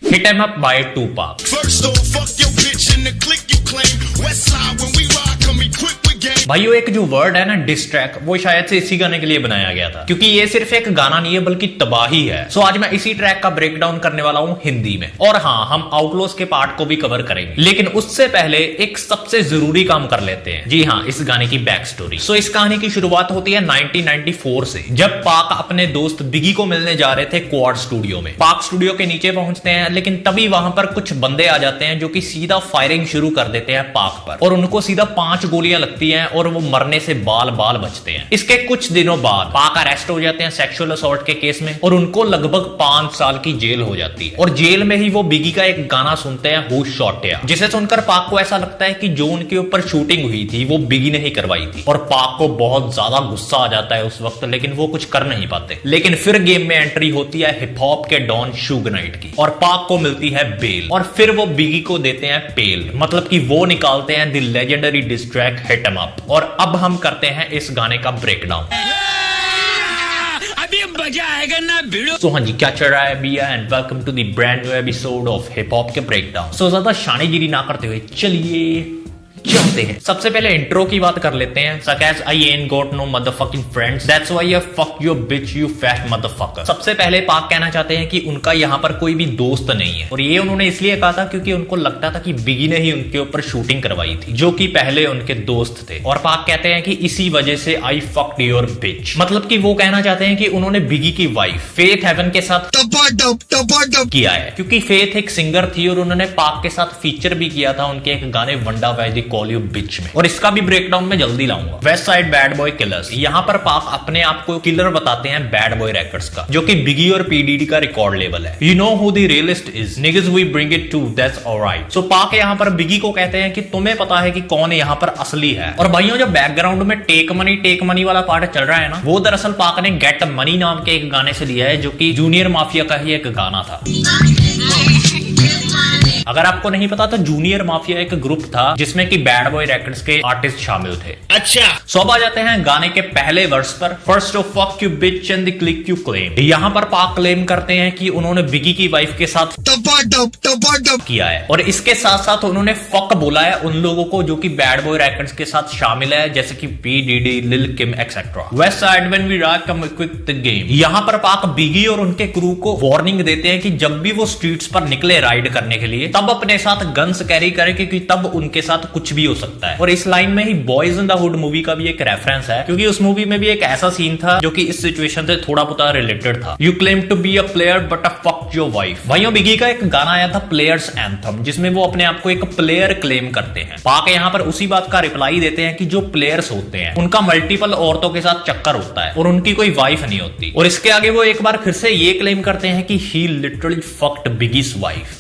Hit 'em Up by Tupac. First off, fuck your bitch in the click you claim. Westside when we ride, come equipped with game. भाइयों एक जो word है ना diss track, वो शायद से इसी गाने के लिए बनाया गया था, क्योंकि ये सिर्फ एक गाना नहीं है बल्कि तबाही है। सो आज मैं इसी ट्रैक का ब्रेक डाउन करने वाला हूँ हिंदी में, और हाँ हम आउटलॉस के पार्ट को भी कवर करेंगे, लेकिन उससे पहले एक सबसे जरूरी काम कर लेते हैं। जी हाँ, इस गाने की बैक स्टोरी। सो इस कहानी की शुरुआत होती है 1994 से, जब पाक अपने दोस्त बिगी को मिलने जा रहे थे क्वाड स्टूडियो में। पाक स्टूडियो के नीचे पहुंचते हैं, लेकिन तभी वहां पर कुछ बंदे आ जाते हैं जो कि सीधा फायरिंग शुरू कर देते हैं पाक पर, और उनको सीधा 5 गोलियां लगती हैं और वो मरने से बाल बाल बचते हैं। इसके कुछ दिनों बाद पाक अरेस्ट हो जाते हैं सेक्सुअल असॉल्ट के केस में, और उनको लगभग 5 साल की जेल हो जाती है। और जेल में ही वो बिगी का एक गाना सुनते हैं हु शॉट या, जिसे सुनकर पाक को ऐसा लगता है कि जो उनके ऊपर शूटिंग हुई थी वो बिगी ने ही करवाई थी, और पाक को बहुत ज्यादा गुस्सा आ जाता है उस वक्त, लेकिन वो कुछ कर नहीं पाते। लेकिन फिर गेम में एंट्री होती है हिप हॉप के डॉन शूग नाइट की, और पाक को मिलती है बेल, और फिर वो बिगी को देते हैं पेल, मतलब कि वो निकालते हैं the legendary diss track hit 'em up. और अब हम करते हैं इस गाने का ब्रेक डाउन। अभी मजा आएगा ना भिड़ो। सो हाँ जी, क्या चल रहा है भैया, and welcome to the brand new episode of hip hop के ब्रेक डाउन। सो ज्यादा शानीगिरी ना करते हुए चलिए चलते हैं। सबसे पहले इंट्रो की बात कर लेते हैं। Such as I ain't got no motherfucking friends, that's why you fuck your bitch you fat motherfucker। सबसे पहले पाक कहना चाहते हैं कि उनका यहाँ पर कोई भी दोस्त नहीं है, और ये उन्होंने इसलिए कहा था क्योंकि उनको लगता था कि बिगी ने ही उनके ऊपर शूटिंग करवाई थी, जो कि पहले उनके दोस्त थे। और पाक कहते हैं कि इसी वजह से I fucked your bitch, मतलब कि वो कहना चाहते हैं कि उन्होंने बिगी की वाइफ फेथ हेवन के साथ किया है, क्योंकि फेथ एक सिंगर थी और उन्होंने पाक के साथ फीचर भी किया था उनके एक गाने वंडा वैदी कॉल यू बिच में, और इसका भी ब्रेकडाउन में जल्दी लाऊंगा। West side bad boy killers, यहाँ पर पाक अपने आप को किलर बताते हैं बैड बॉय रिकॉर्ड्स का, जो कि बिगी और पीडीडी का रिकॉर्ड लेबल है। You know who the realest is, niggas we bring it to, that's alright. So Pac यहाँ पर बिगी को कहते हैं कि तुम्हें पता है कि कौन यहाँ पर असली है। और भाइयों जो बैकग्राउंड में टेक मनी वाला पार्ट चल रहा है ना, वो दरअसल पाक ने गेट मनी नाम के एक गाने से लिया है, जो कि जूनियर माफिया का ही एक गाना था। अगर आपको नहीं पता तो जूनियर माफिया एक ग्रुप था जिसमें कि बैड बॉय रिकॉर्ड्स के आर्टिस्ट शामिल थे। अच्छा, सो अब आ जाते हैं गाने के पहले वर्स पर। First of fuck you beach and the click you claim. यहाँ पर पाक क्लेम करते हैं कि उन्होंने बिगी की वाइफ के साथ किया है, और इसके साथ साथ उन्होंने फक बोला है उन लोगों को जो कि बैड बॉय रिकॉर्ड्स के साथ शामिल है, जैसे कि P Diddy, Lil Kim etcetera. West side when we rock come quick the game. यहाँ पर पाक बिगी और उनके क्रू को वार्निंग देते हैं कि जब भी वो स्ट्रीट्स पर निकले राइड करने के लिए, तब अपने साथ गन्स कैरी करें, क्योंकि तब उनके साथ कुछ भी हो सकता है। और इस लाइन में ही boys in the hood movie का भी एक रेफरेंस है, क्योंकि उस मूवी में भी एक ऐसा सीन था जो कि इस सिचुएशन से थोड़ा बहुत रिलेटेड था। You claim to be a player but a fuck your wife. भाइयों बिगी का एक गाना आया था प्लेयर्स एंथम, जिसमें वो अपने आप को एक प्लेयर क्लेम करते हैं। पाक यहाँ पर उसी बात का रिप्लाई देते हैं कि जो प्लेयर्स होते हैं उनका मल्टीपल औरतों के साथ चक्कर होता है और उनकी कोई वाइफ नहीं होती। और इसके आगे वो एक बार फिर से ये क्लेम करते हैं कि he literally fucked Biggie's wife.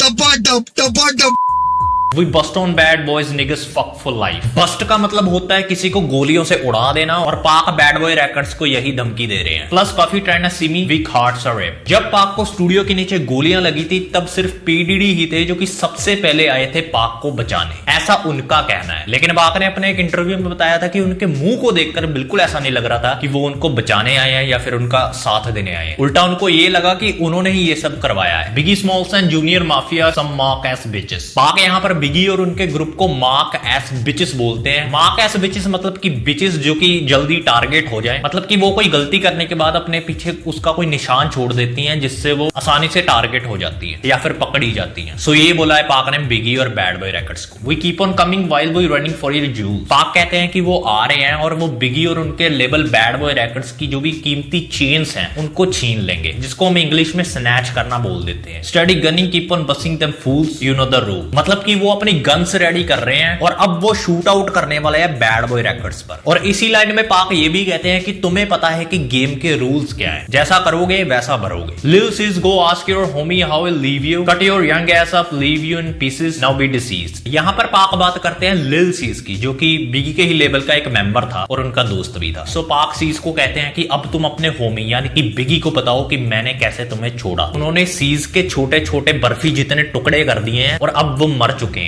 We bust on bad boys niggas fuck for life। Bust का मतलब होता है किसी को गोलियों से उड़ा देना, और पाक बैड बॉय रिकॉर्ड्स को यही धमकी दे रहे हैं। Plus puffy trying to C me week hearts are rape. जब पाक को स्टूडियो के नीचे गोलियां लगी थी, तब सिर्फ पीडीडी ही थे जो कि सबसे पहले आए थे पाक को बचाने, ऐसा उनका कहना है। लेकिन पाक ने अपने एक इंटरव्यू में बताया था कि उनके मुंह को देखकर बिल्कुल ऐसा नहीं लग रहा था कि वो उनको बचाने आए हैं या फिर उनका साथ देने आए हैं। उल्टा उनको ये लगा कि उन्होंने ही ये सब करवाया है। Biggie Smalls and Junior Mafia some mark ass bitches. Pac यहाँ पर बिगी और उनके ग्रुप को मार्क एस बिचेस बोलते हैं। मार्क एस बिचेस मतलब कि बिचेस जो कि जल्दी टारगेट हो जाए, मतलब कि वो कोई गलती करने के बाद अपने पीछे उसका कोई निशान छोड़ देती हैं, जिससे वो आसानी से टारगेट हो जाती है या फिर पकड़ी जाती है। सो ये बोला है पाक ने बिगी और बैड बॉय रिकॉर्ड्स को। We keep on coming while we running for your juice. पाक कहते हैं कि वो आ रहे हैं और वो बिगी और उनके लेबल बैड बॉय रिकॉर्ड्स की जो भी कीमती चेन्स हैं उनको छीन लेंगे, जिसको हम इंग्लिश में स्नैच करना बोल देते हैं। Study gunning keep on busing them fools, you know the rule. मतलब कि वो अपनी गन्स रेडी कर रहे हैं और अब वो शूट आउट करने वाले हैं बैड बॉय रिकॉर्ड्स पर। और इसी लाइन में पाक ये भी कहते हैं कि तुम्हें पता है कि गेम के रूल्स क्या हैं, जैसा करोगे वैसा भरोगे। लिल seize go ask your Homi how will leave you, cut your young S up, leave you in pieces, now B deceased. यहाँ पर पाक बात करते हैं लिल सीज की, जो कि बिगी के ही लेबल का एक मेंबर था और उनका दोस्त भी था। सो पाक सीज को कहते हैं कि अब तुम अपने होमी यानी कि बिगी को बताओ कि मैंने कैसे तुम्हें छोड़ा। उन्होंने सीज के छोटे छोटे बर्फी जितने टुकड़े कर दिए हैं और अब वो मर चुके हैं।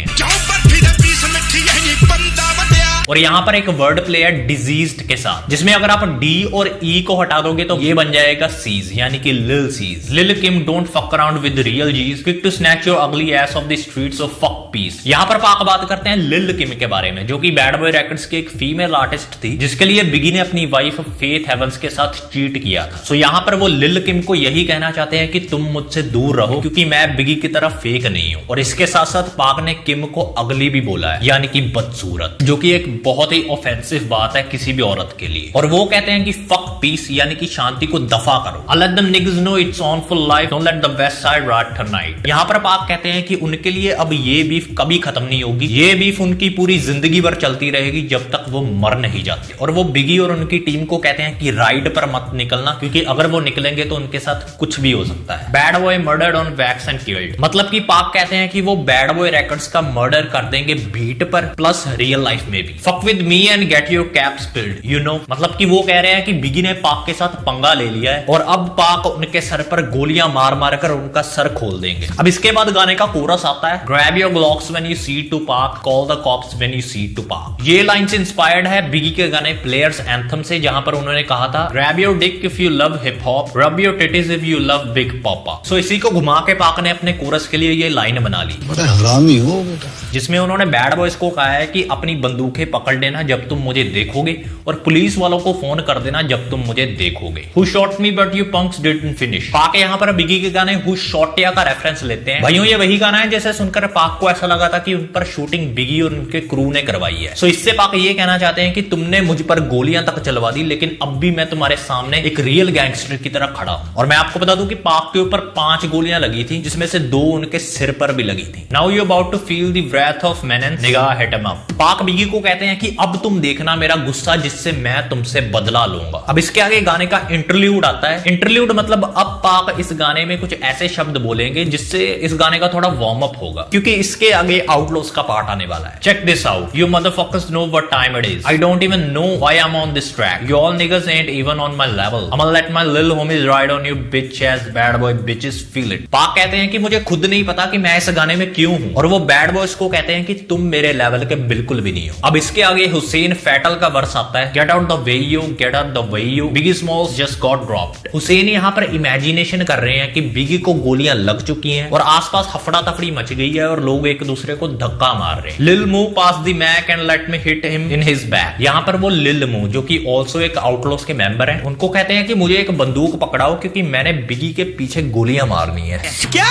और यहाँ पर एक वर्ड प्ले है डिजीज्ड के साथ, जिसमें अगर आप डी और ई को हटा दोगे तो ये बन जाएगा सीज, यानी कि Lil Cease. Lil Kim don't fuck around with real Gs, quick to snatch your ugly ass off the streets of fuck peace. यहाँ पर पाक बात करते हैं लिल किम के बारे में, जो कि बैड बॉय रिकॉर्ड्स की एक फीमेल आर्टिस्ट थी, जिसके लिए बिगी ने अपनी वाइफ फेथ हेवंस के साथ चीट किया था। सो यहाँ पर वो लिल किम को यही कहना चाहते हैं कि तुम मुझसे दूर रहो, क्योंकि मैं बिगी की तरफ फेक नहीं हूँ। और इसके साथ साथ पाक ने किम को अगली भी बोला है, यानी कि बदसूरत, जो कि एक बहुत ही ऑफेंसिव बात है किसी भी औरत के लिए। और वो कहते हैं कि फक पीस, यानी कि शांति को दफा करो। I let them niggas know it's on for life, don't let the west side rot tonight। यहाँ पर पाक कहते हैं कि उनके लिए अब ये बीफ कभी खत्म नहीं होगी, ये बीफ उनकी पूरी जिंदगी भर चलती रहेगी जब तक वो मर नहीं जाते। और वो बिगी और उनकी टीम को कहते हैं कि राइड पर मत निकलना, क्योंकि अगर वो निकलेंगे तो उनके साथ कुछ भी हो सकता है। Bad boy murdered on wax and killed, मतलब कि पाक कहते हैं कि वो बैड बॉय रिकॉर्ड्स का मर्डर कर देंगे बीट पर, प्लस रियल लाइफ में भी। Fuck with me and get your cap spilled, you know, मतलब कि वो कह रहे हैं कि बिगी ने पाक के साथ पंगा ले लिया है और अब पाक उनके सर पर गोलियां मार मार कर उनका सर खोल देंगे। अब इसके बाद गाने का कोरस आता है, grab your Glocks when you see Tupac, call the cops when you see Tupac. ये लाइन से इंस्पायर्ड है बिगी के गाने प्लेयर्स एंथम से, जहां पर उन्होंने कहा था grab your dick if you love hip hop, rub your titties if you love Big Poppa. So इसी को घुमा के पाक ने अपने कोरस के लिए ये लाइन बना ली, बड़ा हरामी हो बेटा, जिसमें उन्होंने बैड बॉयज को कहा है कि अपनी बंदूकें पकड़ लेना जब तुम मुझे देखोगे, और पुलिस वालों को फोन कर देना जब तुम मुझे देखोगे। Who shot me but you punks didn't finish। पाक यहाँ पर बिगी के गाने Who shot ya का रेफरेंस लेते हैं। भाइयों ये वही गाना है जैसे सुनकर पाक को ऐसा लगा था कि उन पर शूटिंग बिगी और उनके क्रू ने करवाई है। सो इससे पाक ये कहना चाहते हैं कि तुमने मुझ पर गोलियां तक चलवा दी, लेकिन अब भी मैं तुम्हारे सामने एक रियल गैंगस्टर की तरह खड़ा हूं। और मैं आपको बता दूं कि पाक के ऊपर 5 गोलियां लगी थी, जिसमें से 2 उनके सिर पर भी लगी थी। Now you about to feel the wrath of menace, निगाह हिट हिम अप। पाक बिगी को कहते हैं कि अब तुम देखना मेरा गुस्सा, जिससे मैं तुमसे बदला लूंगा। अब इसके आगे गाने का इंटरल्यूड आता है। इंटरल्यूड मतलब अब पाक इस गाने में कुछ ऐसे शब्द बोलेंगे जिससे इस गाने का थोड़ा वार्म अप होगा, क्योंकि इसके आगे आउटलॉस का पार्ट आने वाला है। Check this out, you motherfuckers know what time it is, I don't even know why I am on this track, you all niggers ain't even on my level, I'm gonna let my little homies ride on you bitch ass bad boy bitches feel it। पाक कहते हैं कि मुझे खुद नहीं पता कि मैं इस गाने में क्यों हूं, और वो बैड बॉयज को कहते हैं कि तुम मेरे लेवल के बिल्कुल भी नहीं हो। अब इसके आगे हुसैन फैटल का वर्स आता है, get out the way you, get out the way you, Biggie Smalls just got dropped. Hussain यहाँ पर इमेजिनेशन कर रहे हैं कि बिगी को गोलियां लग चुकी हैं और आसपास हफड़ा तफड़ी मच गई है और लोग एक दूसरे को धक्का मार रहे हैं। लिल move pass the Mac and let me hit him in his back. यहाँ पर वो लिल मूव, जो कि ऑल्सो एक आउटलॉस के मेंबर हैं, उनको कहते हैं कि मुझे एक बंदूक पकड़ाओ क्योंकि मैंने बिगी के पीछे गोलियां मारनी है। क्या?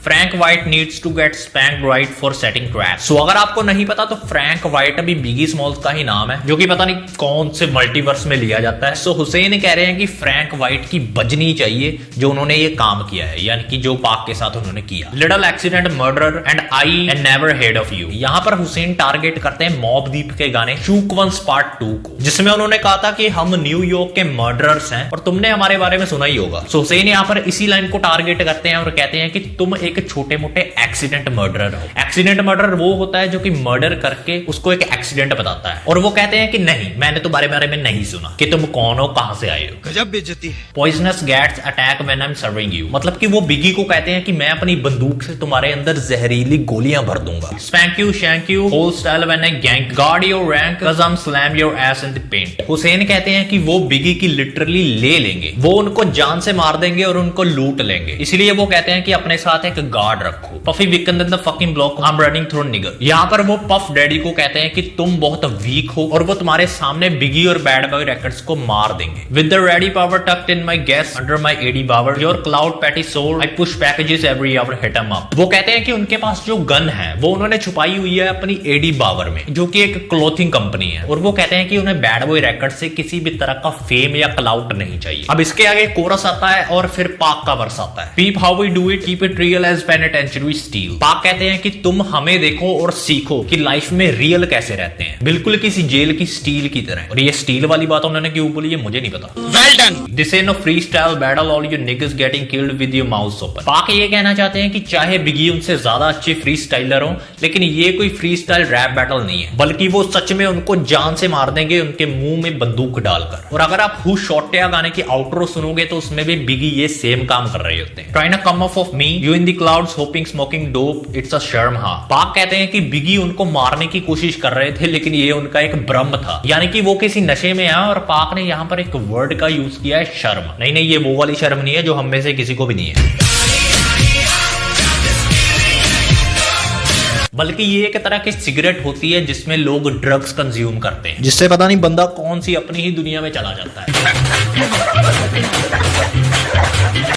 Frank White needs to get spanked right for setting traps. So अगर आपको नहीं पता तो फ्रैंक वाइट अभी बिगी स्मॉल्स का ही नाम है, जो कि पता नहीं कौन से मल्टीवर्स में लिया जाता है। सो हुसैन कह रहे हैं कि फ्रैंक वाइट की बजनी चाहिए जो उन्होंने ये काम किया है, यानी कि जो पाक के साथ उन्होंने किया। Little accident murder and I and never head of you. यहाँ पर हुसैन टारगेट करते हैं मॉब दीप के गाने शूक वंस पार्ट 2 को, जिसमें उन्होंने कहा था कि हम न्यूयॉर्क के मर्डरर्स हैं और तुमने हमारे बारे में सुना ही होगा। सो हुसैन यहाँ पर इसी लाइन को टारगेट करते हैं और कहते हैं कि तुम एक छोटे मोटे एक्सीडेंट मर्डरर हो। एक्सीडेंट मर्डर वो होता है जो कि मर्डर करके उसको एक एक्सीडेंट बताता है, और वो कहते हैं कि नहीं, मैंने तुम्हारे बारे में नहीं सुना कि तुम कौन हो, कहां से आए हो। गजब बेइज्जती है। Poisonous gets attack when I am serving you, मतलब कि वो बिगी को कहते हैं कि मैं अपनी बंदूक से तुम्हारे अंदर जहरीली गोलियां भर दूंगा। Spank you shank you whole style when I gang, guard your rank cuz I'm slam your ass in the paint। Hussain कहते हैं कि वो बिगी की लिटरली ले लेंगे, वो उनको जान से मार देंगे और उनको लूट लेंगे, इसलिए वो कहते हैं कि अपने साथ एक गार्ड रखो। Puffy weaken in the fucking block, I am running through nigger. यहाँ पर वो पफ डैडी को कहते हैं कि तुम बहुत वीक हो और वो तुम्हारे सामने बिगी और बैड बॉय रिकॉर्ड्स को मार देंगे। With the ready power talked in my guess under my AD Bawar, your cloud patty soul, I push packages every hour, hit M up. वो कहते हैं कि उनके पास जो गन है वो उन्होंने छुपाई हुई है अपनी एडी बावर में, जो कि एक क्लोथिंग कंपनी है, और वो कहते हैं कि उन्हें बैड बॉय रिकॉर्ड से किसी भी तरह का फेम या क्लाउड नहीं चाहिए। अब इसके आगे कोरस आता है और फिर पाक का वर्स आता है, peep how we do it, keep it real as penitentiary steel. Pac कहते हैं कि तुम हमें देखो और सीखो कि लाइफ में रियल कैसे रहते हैं, बिल्कुल किसी जेल की स्टील की तरह। और ये स्टील वाली बात उन्होंने क्यों बोली है मुझे नहीं पता। Well done. This is no freestyle battle, all you niggers getting killed with your mouths open. पाक ये कहना चाहते हैं कि चाहे बिगी उनसे ज्यादा अच्छे फ्री स्टाइलर हो, लेकिन ये कोई फ्री स्टाइल रैप बैटल नहीं है, बल्कि वो सच में उनको जान से मार देंगे उनके मुंह में बंदूक डालकर। और अगर आप हु शॉट या गाने की आउटरो सुनोगे तो उसमें भी बिगी ये सेम काम कर रहे होते हैं। Trying to come of me you in the clouds hopping smoking dope it's a शर्म। हाँ, पाक कहते हैं कि बिगी उनको मारने की कोशिश कर रहे थे, लेकिन ये उनका एक भ्रम था, यानी कि वो किसी नशे में है। और पाक ने यहाँ पर एक वर्ड का यूज किया है, शर्म। नहीं नहीं, ये वो वाली शर्म नहीं है जो हम में से किसी को भी नहीं है, बल्कि ये एक तरह की सिगरेट होती है जिसमें लोग ड्रग्स कंज्यूम करते हैं, जिससे पता नहीं बंदा कौन सी अपनी ही दुनिया में चला जाता है।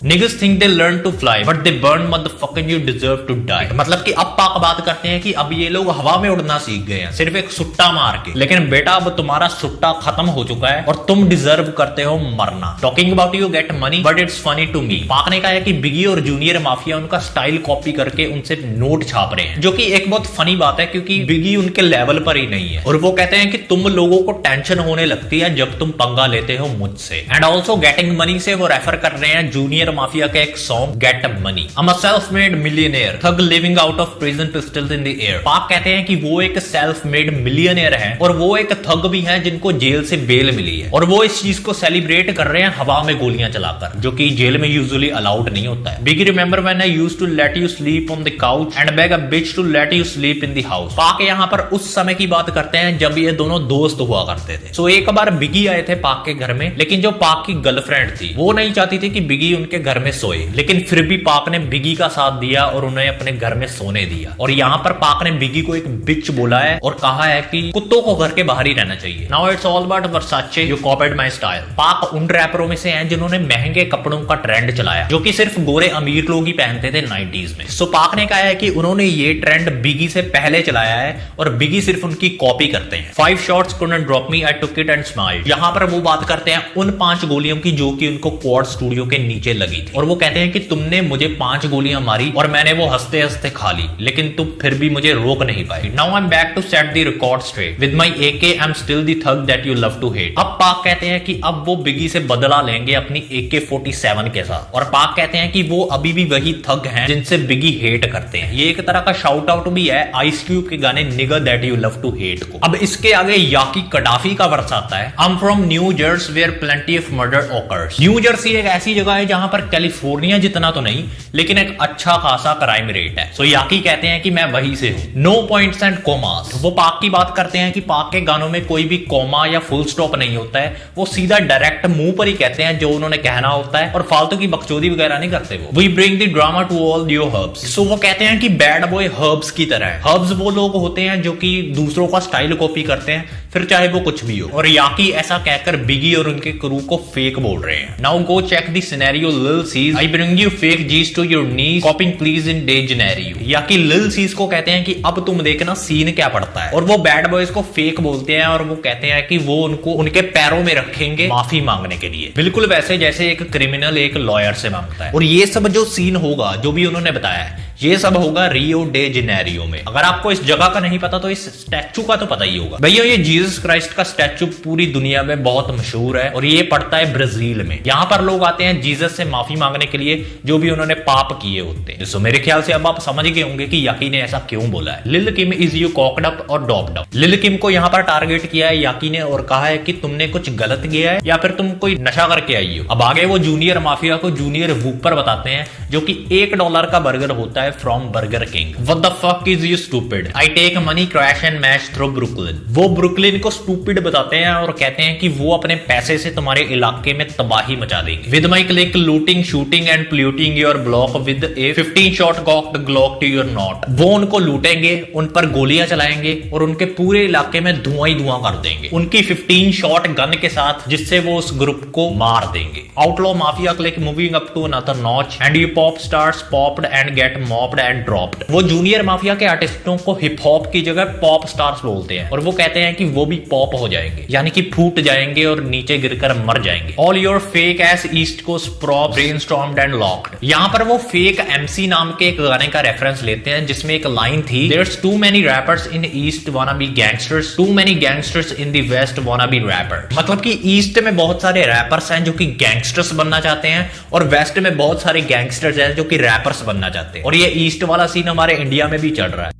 Niggas think they learn to fly, but they burn motherfucking you deserve to die। मतलब कि अब पाक बात करते हैं कि अब ये लोग हवा में उड़ना सीख गए हैं सिर्फ एक सुट्टा मार के, लेकिन बेटा अब तुम्हारा सुट्टा खत्म हो चुका है और तुम डिजर्व करते हो मरना। Talking about you get money but it's funny to me. पाक ने कहा है कि बिगी और जूनियर माफिया उनका स्टाइल कॉपी करके उनसे नोट छाप रहे हैं, जो कि एक बहुत फनी बात है क्योंकि बिगी उनके लेवल पर ही नहीं है। और वो कहते हैं कि तुम लोगों को टेंशन होने लगती है जब तुम पंगा लेते हो मुझसे। एंड ऑल्सो गेटिंग मनी से वो रेफर कर रहे हैं जूनियर माफिया का एक song get money. I'm a self-made millionaire, thug living out of prison pistols in the air। पाक कहते हैं कि वो एक सेल्फ मेड मिलियनेयर है और वो एक थग भी है जिनको जेल से बेल मिली है, और वो इस चीज को सेलिब्रेट कर रहे हैं हवा में गोलियां चलाकर, जो कि जेल में यूजुअली अलाउड नहीं होता है। Big remember when I used to let you sleep on the couch and bag a beach to let you sleep in the house. पाक यहाँ पर उस समय की बात करते हैं जब ये दोनों दोस्त हुआ करते थे। सो एक बार बिगी आए थे पाक के घर में, लेकिन जो पाक की गर्लफ्रेंड थी वो नहीं चाहती थी कि बिगी उनके घर में सोए, लेकिन फिर भी पाक ने बिगी का साथ दिया और उन्हें अपने घर में सोने दिया। और यहाँ पर पाक ने बिगी को एक बिच बोला है और कहा है कि कुत्तों को घर के बाहर ही रहना चाहिए। Now it's all about Versace, you copied my style. पाक उन रैपरों में से हैं जिन्होंने महंगे कपड़ों का ट्रेंड चलाया, जो कि सिर्फ गोरे अमीर लोग ही पहनते थे 90s में। सो पाक ने कहा है कि उन्होंने ये ट्रेंड बिगी से पहले चलाया है और बिगी सिर्फ उनकी कॉपी करते हैं। 5 shots couldn't drop me, I took it and smiled। यहाँ पर वो बात करते हैं उन 5 गोलियों की जो कि उनको क्वाड स्टूडियो के नीचे लगी थी, और वो कहते हैं कि तुमने मुझे 5 गोलियां मारी और मैंने वो हंसते हंसते खा ली, लेकिन तुम फिर भी मुझे रोक नहीं पाई। Now I am back to set the record straight with my AK, I am still the thug that you love to hate. अब पाक कहते हैं कि अब वो बिगी से बदला लेंगे अपनी AK-47 के साथ, और पाक कहते हैं कि वो अभी भी वही थग हैं जिनसे बिगी हेट करते हैं। ये एक तरह का शाउट आउट भी है आइस क्यूब के गाने nigger that you love to hate को। अब इसके आगे याकी कडाफी का वर्स आता है, I am from new Jersey where plenty of murder occurs. New Jersey एक ऐसी जगह है जहां पर कैलिफोर्निया जितना तो नहीं, लेकिन एक अच्छा खासा क्राइम रेट है। सो याकी कहते हैं कि मैं वहीं से हूं। No points and commas. वो पाक की बात करते हैं कि पाक के गानों में कोई भी कोमा या फुल स्टॉप नहीं होता है, वो सीधा डायरेक्ट मुंह पर ही कहते हैं जो उन्होंने कहना होता है, और फालतू की बकचोदी वगैरह नहीं करते वो। We bring the drama to all your herbs. So वो कहते हैं कि बैड बॉय हर्ब्स की तरह है। हर्ब्स वो लोग होते हैं जो कि दूसरों का स्टाइल कॉपी करते हैं, फिर चाहे वो कुछ भी हो। और याकी ऐसा कहकर बिगी और उनके क्रू को फेक बोल रहे हैं। Now go check the scenario Lil Cease, I bring you fake Gs to your knees, copping please in de Janeiro. Yaki Lil Cease को कहते हैं कि अब तुम देखना सीन क्या पड़ता है, और वो बैड बॉयज को फेक बोलते हैं और वो कहते हैं कि वो उनको उनके पैरों में रखेंगे माफी मांगने के लिए, बिल्कुल वैसे जैसे एक क्रिमिनल एक लॉयर से मांगता है। और ये सब जो सीन होगा, जो भी उन्होंने बताया है, ये सब होगा रियो डे जेनेरियो में। अगर आपको इस जगह का नहीं पता तो इस स्टैचू का तो पता ही होगा। भैया ये जीसस क्राइस्ट का स्टैचू पूरी दुनिया में बहुत मशहूर है और ये पड़ता है ब्राजील में। यहाँ पर लोग आते हैं जीसस से माफी मांगने के लिए जो भी उन्होंने पाप किए होते हैं। तो मेरे ख्याल से अब आप समझ गए होंगे कि याकी ने ऐसा क्यों बोला है। लिल किम इज यू कॉक्ड अप और डॉप्ड अप। लिल किम को यहाँ पर टारगेट किया है याकी ने और कहा है कि तुमने कुछ गलत किया है या फिर तुम कोई नशा करके आई हो। अब आगे वो जूनियर माफिया को जूनियर वूपर बताते हैं जो कि $1 का बर्गर होता है from burger king. What the fuck is you stupid? I take money, crash and mash through Brooklyn। वो ब्रुकलिन को स्टूपिड बताते हैं और कहते हैं कि वो अपने पैसे से तुम्हारे इलाके में तबाही मचा देंगे। With my click, looting, shooting and polluting your block with a 15-shot cocked Glock to your knot। वो उनको लूटेंगे, उन पर गोलियां चलाएंगे और उनके पूरे इलाके में धुआं ही धुआं कर देंगे उनकी 15-shot गन के साथ, जिससे वो उस ग्रुप को मार देंगे। Outlaw mafia click moving up to another notch and you pop stars popped and get mobbed and dropped। वो जूनियर माफिया के आर्टिस्टों को हिप हॉप की जगह पॉप स्टार्स बोलते हैं और वो कहते हैं कि वो भी पॉप हो जाएंगे, यानी कि फूट जाएंगे और नीचे गिरकर मर जाएंगे। All your fake ass East Coast prop brainstormed and locked. यहाँ पर वो फेक MC नाम के एक गाने का रेफरेंस लेते हैं जिसमें एक लाइन थी, theirs to many rappers in east wanna be gangsters, to many gangsters in the waste wanna be wrapper. मतलब कि ईस्ट में बहुत सारे रैपर्स हैं जो कि गैंगस्टर्स बनना चाहते हैं और वेस्ट में बहुत सारे गैंगस्टर्स हैं जो कि रैपर्स बनना चाहते हैं, और ये ईस्ट वाला सीन हमारे इंडिया में भी चल रहा है।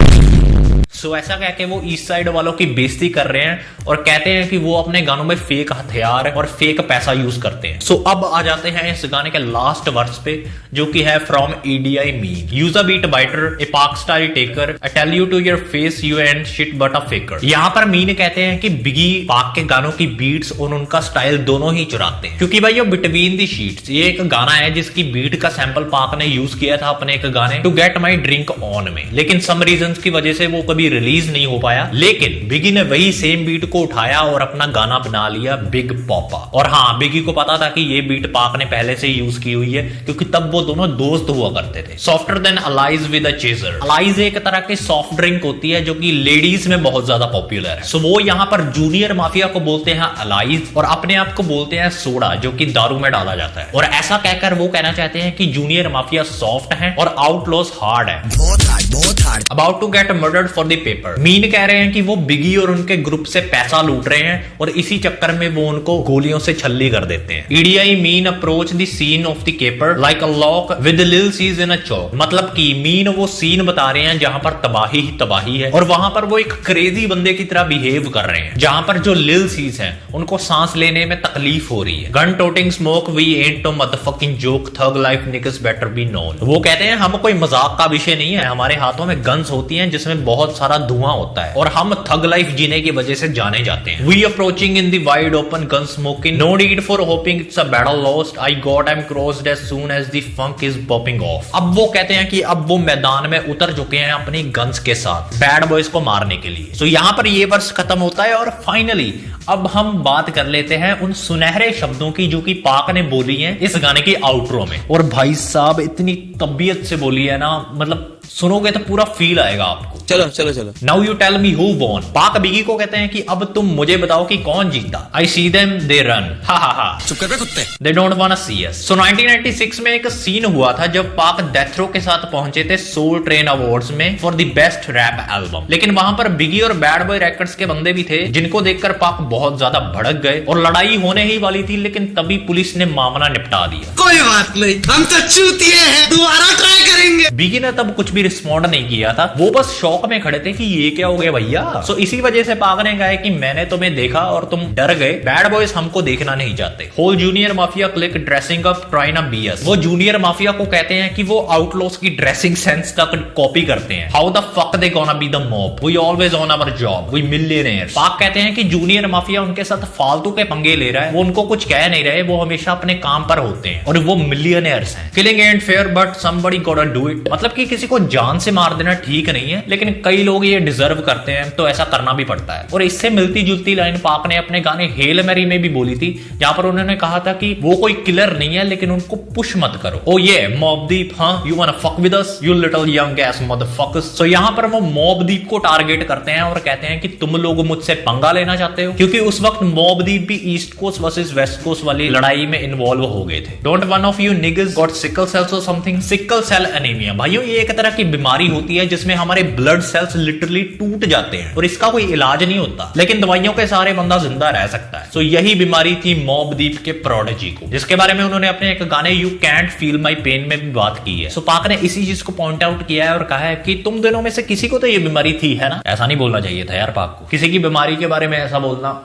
सो ऐसा कह के वो ईस्ट साइड वालों की बेइज्जती कर रहे हैं और कहते हैं कि वो अपने गानों में फेक हथियार और फेक पैसा यूज करते हैं। सो अब आ जाते हैं इस गाने के लास्ट वर्स पे, जो कि है from EDI Mean, you's a beat biter, a Pac style taker, I tell you to your face you and shit but a faker. यहाँ पर मीन कहते हैं कि बिगी पाक के गानों की बीट्स और उनका स्टाइल दोनों ही चुराते हैं, क्योंकि भाई ये बिटवीन द शीट्स ये एक गाना है जिसकी बीट का सैंपल पाक ने यूज किया था अपने एक गाने to get my drink on में, लेकिन सम रीजंस की वजह से वो कभी रिलीज नहीं हो पाया। लेकिन बिगी ने वही सेम बीट को उठाया और अपना गाना बना लिया बिग पॉपा। और हाँ, बिगी को पता था कि ये बीट पाक ने पहले से यूज की हुई है, क्योंकि तब वो दोनों दोस्त हुआ करते थे। Softer then allies with a chaser. Allies एक तरह की सॉफ्ट ड्रिंक होती है जो कि लेडीज में बहुत ज्यादा पॉपुलर है। सो वो यहाँ पर जूनियर माफिया को बोलते हैं अलाइज और अपने आप को बोलते हैं सोडा, जो कि दारू में डाला जाता है। और ऐसा कहकर वो कहना चाहते हैं कि जूनियर माफिया सॉफ्ट है और आउटलॉस हार्ड है, बहुत hard, about to get murdered for the paper. Mean कह रहे हैं कि वो बिगी और उनके ग्रुप से पैसा लूट रहे हैं और इसी चक्कर में वो उनको गोलियों से छल्ली कर देते हैं। EDI mean approach the scene of the caper like a lock with लिल सीज इन अ चौक। मतलब कि मीन वो सीन बता रहे हैं जहां पर तबाही ही तबाही है और वहां पर वो एक क्रेजी बंदे की तरह बिहेव कर रहे हैं, जहां पर जो लिल सीज हैं उनको सांस लेने में तकलीफ हो रही है। Gun toting smoke we ain't to motherfucking joke thug life niggas better be known. वो कहते हैं हम कोई मजाक का विषय नहीं है, हमारे हाथों में गन्स होती हैं जिसमें बहुत सारा धुआं होता है और हम थग लाइफ जीने की वजह से जाने जाते हैं। We approaching in the wide open gun smoking, no need for hopping it's a battle lost, I got I am crossed as soon as the funk is popping of. अब वो कहते हैं कि अब वो मैदान में उतर चुके हैं अपनी गन्स के साथ बैड बॉयज को मारने के लिए। सो यहाँ पर ये वर्ष खत्म होता है और फाइनली अब हम बात कर लेते हैं उन सुनहरे शब्दों की जो कि पाक ने बोली हैं इस गाने की आउटरो में। और भाई साहब इतनी तबीयत से बोली है ना, मतलब सुनोगे तो पूरा फील आएगा आपको। चलो चलो चलो। Now you tell me who won. पाक बिगी को कहते हैं कि अब तुम मुझे बताओ कि कौन जीता। आई सी देम दे रन, हा हा हा, चुप कर बे कुत्ते। दे डोंट वांना सी अस। सो 1996 में एक सीन हुआ था जब पाक डेथ रो के साथ पहुंचे थे सोल ट्रेन अवार्ड्स में for the best rap album. लेकिन वहां पर बिगी और बैड बॉय रिकॉर्ड्स के बंदे भी थे जिनको देखकर पाक बहुत ज्यादा भड़क गए और लड़ाई होने ही वाली थी, लेकिन तभी पुलिस ने मामला निपटा दिया। कोई बात नहीं, हम तो चूतिए हैं, दोबारा ट्राई करेंगे। बिगी ने तब कुछ भी रिस्पॉन्ड नहीं किया था, वो बस शौक में खड़े थे कि ये क्या हो गया भैया। सो इसी वजह से पाक ने कहा कि मैंने तुम्हें देखा और तुम डर गए, बैड बॉयज हमको देखना नहीं चाहते। Whole Junior Mafia click dressing up trying to be us. वो जूनियर माफिया को कहते हैं कि वो आउटलॉस की ड्रेसिंग सेंस तक कॉपी करते हैं। How the fuck they gonna be the mob, we always on our job, we millionaires. पाक कहते हैं कि जूनियर माफिया उनके साथ फालतू के पंगे ले रहा है, वो उनको कुछ कह नहीं रहे, वो हमेशा अपने काम पर होते हैं और वो मिलियनेयर्स हैं। Killing and fair but somebody got to do it. मतलब कि किसी को जान से मार देना ठीक नहीं है, लेकिन कई लोग ये डिजर्व करते हैं तो ऐसा करना भी पड़ता है। और इससे मिलती जुलती लाइन पाक ने अपने गाने हेल मैरी में भी बोली थी, जहां पर उन्होंने कहा था कि वो कोई किलर नहीं है लेकिन उनको पुश मत करो। ओ ये मॉबदीप, हाँ you wanna fuck with us you little young ass motherfuckers. सो यहां पर वो मॉबदीप को टारगेट करते हैं और कहते हैं कि तुम लोग मुझसे पंगा लेना चाहते हो, क्योंकि उस वक्त मॉबदीप भी east coast versus west coast वाली लड़ाई में इन्वॉल्व हो गए थे। Don't one of you niggers got sickle sales और समथिंग। सिकल सेल एनीमिया भाइयों ये एक तरह की बीमारी होती है जिसमें हमारे ब्लड सेल्स लिटरली टूट जाते हैं और इसका कोई इलाज नहीं होता, लेकिन दवाइयों के सहारे बंदा जिंदा रह सकता है। सो यही बीमारी थी मॉबदीप के प्रोडिजी को, जिसके बारे में उन्होंने अपने एक गाने you can't feel my pain में भी बात की है। सो पाक ने इसी चीज को पॉइंट आउट किया है और कहा है कि तुम दोनों में से किसी को तो ये बीमारी थी, है ना। ऐसा नहीं बोलना चाहिए था यार पाक को, किसी की बीमारी के बारे में ऐसा बोलना।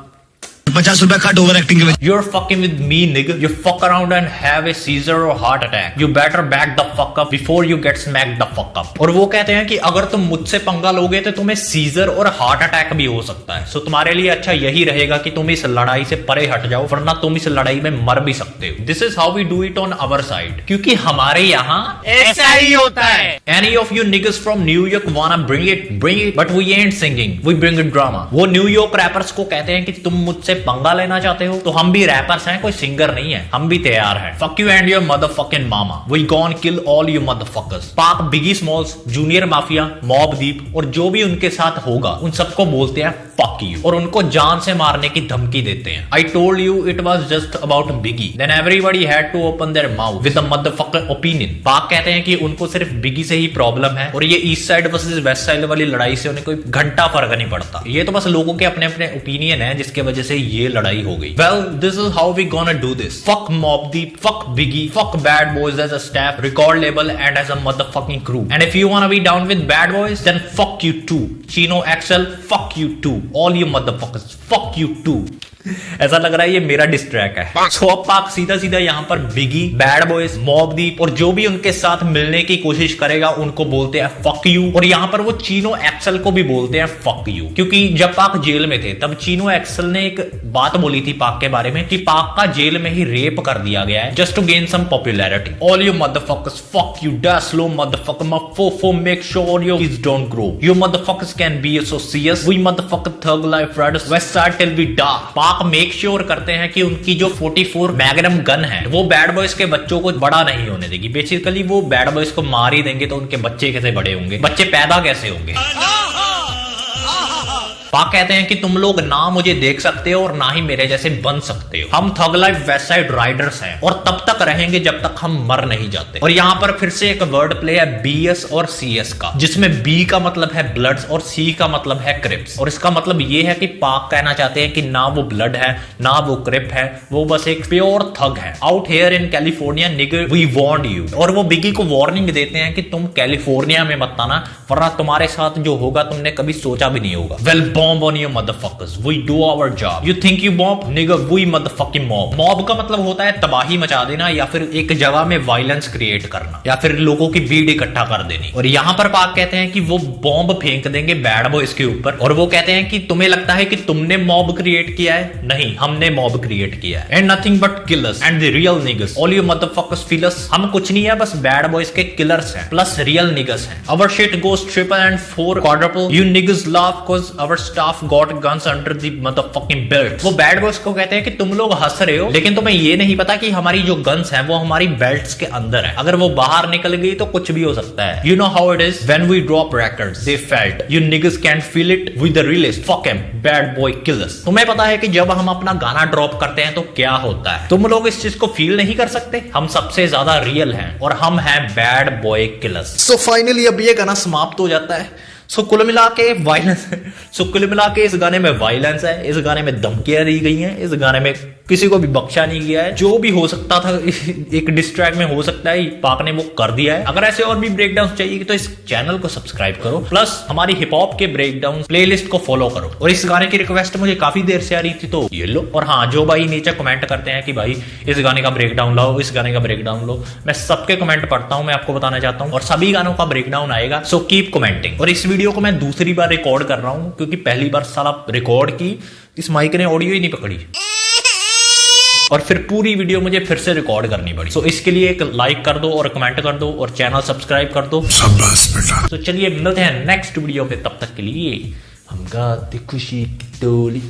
50 रुपए कट ओवर एक्टिंग के वजह। You're fucking with me, nigga. You fuck around and have a seizure or heart attack. You better back the fuck up before you get smacked the fuck up. और वो कहते हैं कि अगर तुम मुझसे पंगा लोगे तो तुम्हें सीजर और हार्ट अटैक भी हो सकता है। सो तुम्हारे लिए अच्छा यही रहेगा कि तुम इस लड़ाई से परे हट जाओ, वरना तुम इस लड़ाई में मर भी सकते हो। This is how we do it on our side. क्योंकि हमारे यहाँ ऐसा ही होता है। Any of you niggas from New York wanna bring it, but we ain't singing. We bring it drama. वो न्यूयॉर्क रैपर्स को कहते हैं कि तुम मुझसे पंगा लेना चाहते हो तो हम भी रैपर्स हैं, कोई सिंगर नहीं है, हम भी तैयार हैं। Fuck you and your motherfucking mama. We gonna kill all you motherfuckers. पाक, बिगी स्मॉल्स, जूनियर माफिया, मॉबदीप और जो भी उनके साथ होगा उन सबको बोलते हैं fuck you और उनको जान से मारने की धमकी देते हैं। I told you it was just about Biggie. Then everybody had to open their mouth with a motherfucking opinion. पाक कहते हैं कि उनको सिर्फ बिगी से ही प्रॉब्लम है और ये east side versus west side वाली लड़ाई से उन्हें कोई घंटा फर्क नहीं पड़ता। ये तो बस लोगों के अपने अपने ओपिनियन है जिसके वजह से ये लड़ाई हो गई। Well this is how we gonna do this. Fuck Mobb Deep, fuck Biggie, fuck bad boys as a staff, record label and as a motherfucking crew. And if you wanna be down with bad boys then fuck you too. Chino XL, fuck you too. All you motherfuckers, fuck you too. ऐसा लग रहा है ये मेरा diss track है। सो अब पाक सीधा सीधा यहाँ पर बिगी, बैड बॉयज, मॉब दीप और जो भी उनके साथ मिलने की कोशिश करेगा उनको बोलते हैं फक यू। और यहाँ पर वो चीनो एक्सेल को भी बोलते हैं फक यू, क्योंकि जब पाक जेल में थे तब चीनो एक्सेल ने एक बात बोली थी पाक के बारे में कि पाक का जेल में ही रेप कर दिया गया है just to gain some popularity. All you motherfuckers, fuck you, that slow motherfucker, my fofo, make sure your kids don't grow. You motherfuckers can be so serious. We motherfucker thug life riders, west side till we die. पाक make sure करते हैं कि उनकी जो 44 magnum gun है वो bad boys के बच्चों को बड़ा नहीं होने देगी। बेसिकली वो बैड बॉयज को मार ही देंगे तो उनके बच्चे कैसे बड़े होंगे, बच्चे पैदा कैसे होंगे। पाक कहते हैं कि तुम लोग ना मुझे देख सकते हो और ना ही मेरे जैसे बन सकते हो। हम थग लाइफ वेस्ट साइड राइडर्स हैं और तब तक रहेंगे जब तक हम मर नहीं जाते। और यहाँ पर फिर से एक वर्ड प्ले है BS और CS का, जिसमें B का मतलब है ब्लड्स और C का मतलब है क्रिप्स। और इसका मतलब ये है कि पाक कहना चाहते हैं कि ना वो ब्लड है ना वो क्रिप है, वो बस एक प्योर थग है। Out here in California nigger we warn you. और वो बिगी को वार्निंग देते हैं कि तुम कैलिफोर्निया में मत आना वरना तुम्हारे साथ जो होगा तुमने कभी सोचा भी नहीं होगा। Well bomb on you motherfuckers, we do our job. You think you mob? Nigga, we motherfucking mob. Mob का मतलब होता है तबाही मचा देना या फिर एक जगह में वायलेंस क्रिएट करना या फिर लोगों की भीड़ इकट्ठा कर देनी। और यहाँ पर पाक कहते हैं कि वो बॉम्ब फेंक देंगे बैड बॉयज के ऊपर और वो कहते हैं कि तुम्हें लगता है कि तुमने मॉब क्रिएट किया है, नहीं हमने मॉब क्रिएट किया है। And nothing but killers and the real niggers, all you motherfuckers feel us. हम कुछ नहीं है बस बैड बॉयज के किलर्स हैं प्लस रियल निगर्स हैं। Our shit goes triple and 4 quadruple. You niggas laugh cause our staff got guns under the motherfucking belts. वो bad boys को कहते हैं कि तुम लोग हंस रहे हो लेकिन तुम्हें ये नहीं पता कि हमारी जो गन्स हैं वो हमारी बेल्ट्स के अंदर है। अगर वो बाहर निकल गई तो कुछ भी हो सकता है। You know how it is when we drop records they felt. You niggas can't feel it with the realist. Fuck him, bad boy killers. तुम्हें पता है कि जब हम अपना गाना ड्रॉप करते हैं तो क्या होता है। तुम लोग इस चीज को फील नहीं कर सकते। हम सबसे ज्यादा रियल हैं और हम हैं bad boy killers. So finally अब ये गाना समाप्त हो जाता है। सो कुल मिला के इस गाने में वायलेंस है, इस गाने में धमकियां दी गई हैं, इस गाने में किसी को भी बख्शा नहीं गया है। जो भी हो सकता था एक डिस्ट्रैक्ट में हो सकता है पाक ने वो कर दिया है। अगर ऐसे और भी ब्रेकडाउन चाहिए तो इस चैनल को सब्सक्राइब करो प्लस हमारी हिप हॉप के ब्रेकडाउन प्लेलिस्ट को फॉलो करो। और इस गाने की रिक्वेस्ट मुझे काफी देर से आ रही थी तो ये लो। और हाँ, जो भाई नीचे कमेंट करते हैं कि भाई इस गाने का ब्रेकडाउन लाओ, इस गाने का ब्रेकडाउन लो, मैं सबके कमेंट पढ़ता हूं, मैं आपको बताना चाहता हूं और सभी गानों का ब्रेकडाउन आएगा। So keep commenting. और इस वीडियो को मैं दूसरी बार रिकॉर्ड कर रहा हूं क्योंकि पहली बार साला रिकॉर्ड की इस माइक ने ऑडियो ही नहीं पकड़ी और फिर पूरी वीडियो मुझे फिर से रिकॉर्ड करनी पड़ी। सो इसके लिए एक लाइक कर दो और कमेंट कर दो और चैनल सब्सक्राइब कर दो। शाबाश बेटा। तो चलिए मिलते हैं नेक्स्ट वीडियो पे, तब तक के लिए हम गाते खुशी की टोली।